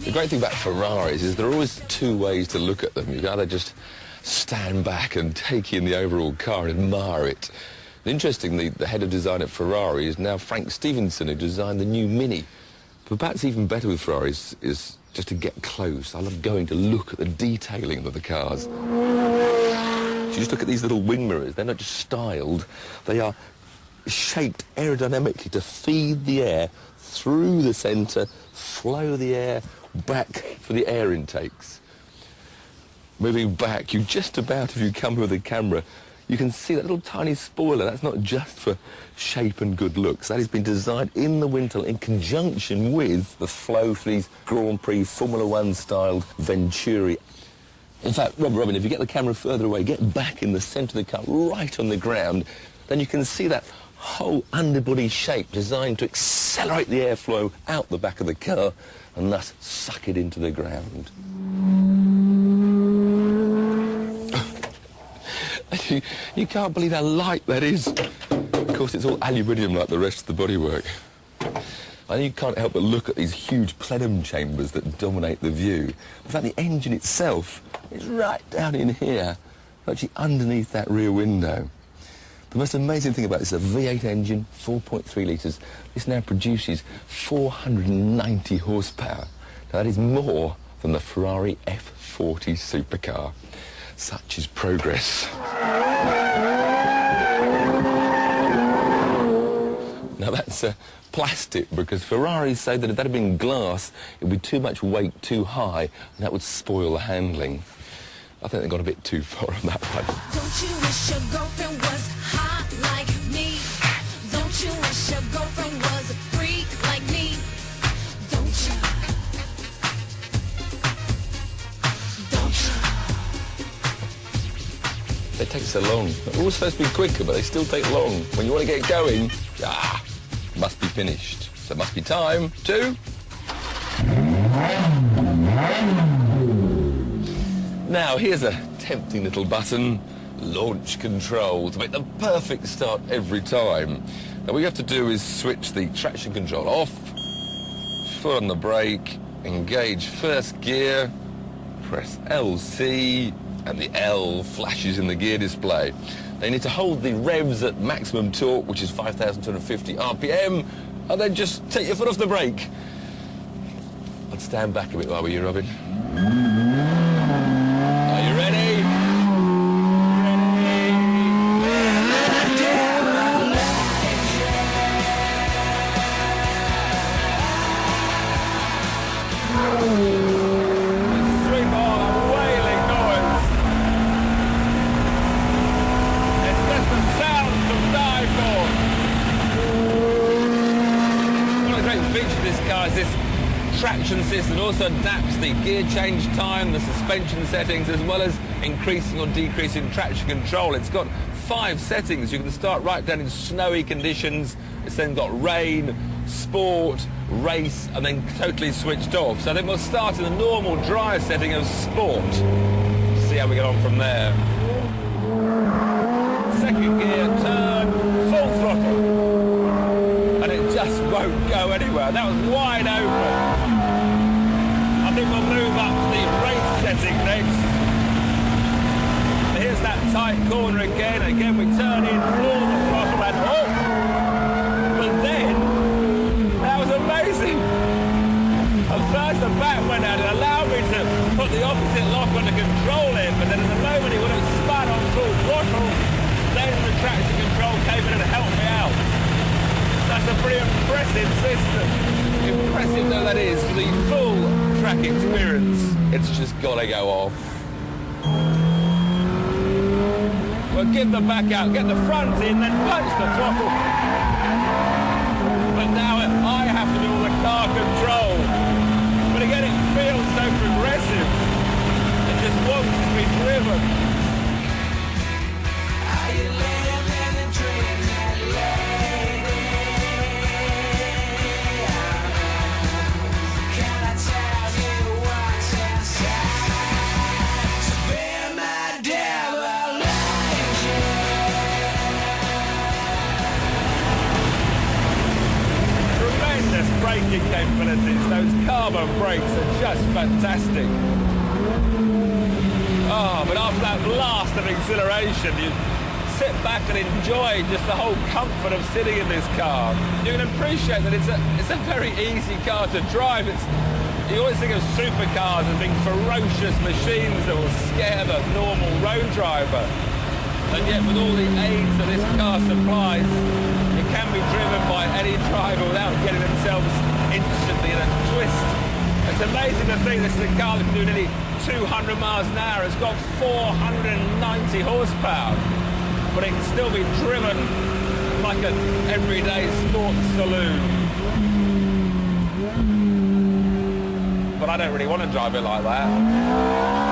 The great thing about Ferraris is there are always two ways to look at them. You can either just stand back and take in the overall car and admire it. And interestingly, the head of design at Ferrari is now Frank Stevenson, who designed the new Mini. But perhaps even better with Ferraris is just to get close. I love going to look at the detailing of the cars. So you just look at these little wing mirrors. They're not just styled. They are shaped aerodynamically to feed the air through the centre, flow the air back for the air intakes. Moving back, you just about, if you come with a camera, you can see that little tiny spoiler. That's not just for shape and good looks. That has been designed in the wind tunnel in conjunction with the flow for these Grand Prix Formula One styled Venturi. In fact, Robin, if you get the camera further away, get back in the centre of the car, right on the ground, then you can see that whole underbody shape designed to accelerate the airflow out the back of the car and thus suck it into the ground. You can't believe how light that is. Of course, it's all aluminium like the rest of the bodywork. I think you can't help but look at these huge plenum chambers that dominate the view. In fact, the engine itself is right down in here, actually underneath that rear window. The most amazing thing about this is a V8 engine, 4.3 litres. This now produces 490 horsepower. Now, that is more than the Ferrari F430 supercar. Such is progress. Now, that's plastic, because Ferraris say that if that had been glass, it would be too much weight too high, and that would spoil the handling. I think they got a bit too far on that one. Don't you wish your girlfriend was hot like me? Don't you wish your girlfriend was a freak like me? Don't you? Don't you? They take so long. They're all supposed to be quicker, but they still take long. When you want to get going, must be finished. So it must be time to... Now, here's a tempting little button, launch control, to make the perfect start every time. Now, what you have to do is switch the traction control off, foot on the brake, engage first gear, press LC, and the L flashes in the gear display. Now, you need to hold the revs at maximum torque, which is 5,250 RPM, and then just take your foot off the brake. I'd stand back a bit while you, Robin. Are you ready? This traction system also adapts the gear change time, the suspension settings, as well as increasing or decreasing traction control. It's got 5 settings. You can start right down in snowy conditions. It's then got rain, sport, race, and then totally switched off. So then we'll start in the normal dry setting of sport. See how we get on from there. Second gear, turn, full throttle. And it just won't go anywhere. That was wide open. I think we'll move up to the race setting next. Here's that tight corner again. Again, we turn in, floor the throttle, and oh! But then, that was amazing. At first, the back went out. It allowed me to put the opposite lock on to control it, but then at the moment it would have spun on full throttle. Then the traction control came in and helped me out. That's a pretty impressive system. Impressive though that is, for the full track experience, it's just gotta go off. Well, give the back out, get the front in, then punch the throttle. But now I have to do all the car control. But again, it feels so progressive. It just wants to be driven. braking capabilities. Those carbon brakes are just fantastic. Oh, but after that blast of exhilaration, you sit back and enjoy just the whole comfort of sitting in this car. You can appreciate that it's a very easy car to drive. You always think of supercars as being ferocious machines that will scare the normal road driver. And yet with all the aids that this car supplies, it can be driven by any driver without getting themselves instantly in a twist. It's amazing to think this is a car that can do nearly 200 miles an hour. It's got 490 horsepower, but it can still be driven like an everyday sports saloon. But I don't really want to drive it like that.